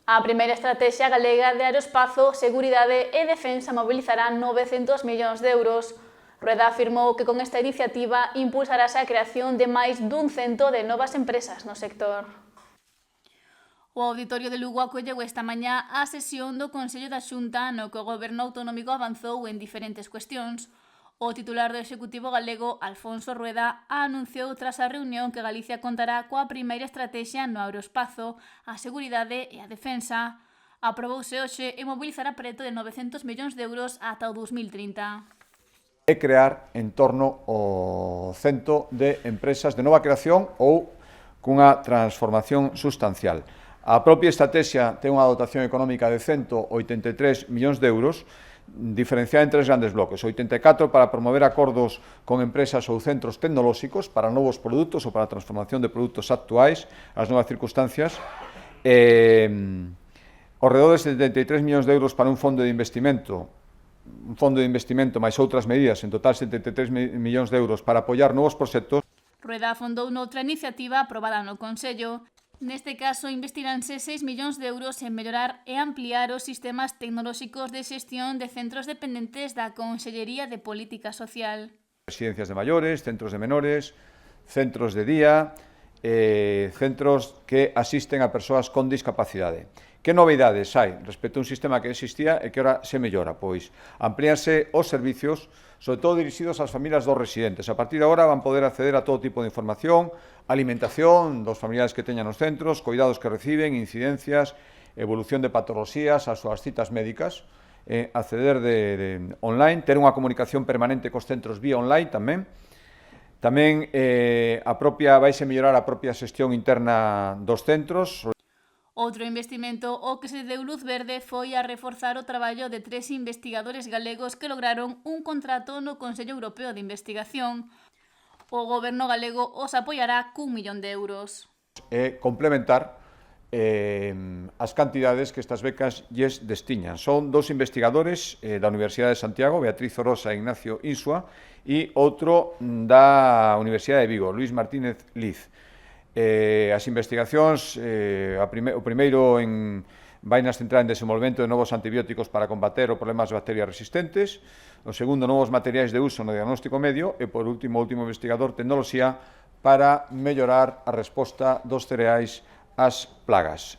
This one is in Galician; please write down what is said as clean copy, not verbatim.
A primeira estratexia galega de aeroespazo, seguridade e defensa mobilizará 900 millóns de euros. Rueda afirmou que con esta iniciativa impulsarase a creación de máis dun cento de novas empresas no sector. O Auditorio de Lugo acolleu esta mañá a sesión do Consello da Xunta no que o Goberno autonómico avanzou en diferentes cuestións. O titular do Executivo galego, Alfonso Rueda, anunciou tras a reunión que Galicia contará coa primeira estratexia no aeroespazo, a seguridade e a defensa. Aprobouse hoxe e mobilizará preto de 900 millóns de euros ata o 2030. É crear en torno ao cento de empresas de nova creación ou cunha transformación sustancial. A propia estratexia ten unha dotación económica de 183 millóns de euros, diferenciada en tres grandes bloques: 84 para promover acordos con empresas ou centros tecnolóxicos para novos produtos ou para a transformación de produtos actuais ás novas circunstancias, ao redor de 73 millóns de euros para un fondo de investimento máis outras medidas, en total 73 millóns de euros para apoiar novos proxectos. Rueda afondou noutra iniciativa aprobada no Consello. Neste caso, investiránse 6 millóns de euros en mellorar e ampliar os sistemas tecnolóxicos de xestión de centros dependentes da Consellería de Política Social. Residencias de maiores, centros de menores, centros de día, centros que asisten a persoas con discapacidade. Que novidades hai respecto a un sistema que existía e que ora se mellora? Pois amplíanse os servicios, sobre todo dirixidos ás familias dos residentes. A partir de agora van poder acceder a todo tipo de información, alimentación dos familiares que teñan nos centros, cuidados que reciben, incidencias, evolución de patoloxías, as súas citas médicas, acceder online, ter unha comunicación permanente cos centros vía online tamén. Tamén vaise mellorar a propia xestión interna dos centros. Outro investimento ao que se deu luz verde foi a reforzar o traballo de 3 investigadores galegos que lograron un contrato no Consello Europeo de Investigación. O Goberno galego os apoiará cun 1 millón de euros. Complementar as cantidades que estas becas lles destiñan. Son 2 investigadores da Universidade de Santiago, Beatriz Orosa e Ignacio Insua, e outro da Universidade de Vigo, Luis Martínez Liz. As investigacións, o primeiro vai nas centrar en desenvolvemento de novos antibióticos para combater os problemas de bacterias resistentes, o segundo, novos materiais de uso no diagnóstico medio, e por último, o último investigador, tecnoloxía para mellorar a resposta dos cereais ás plagas.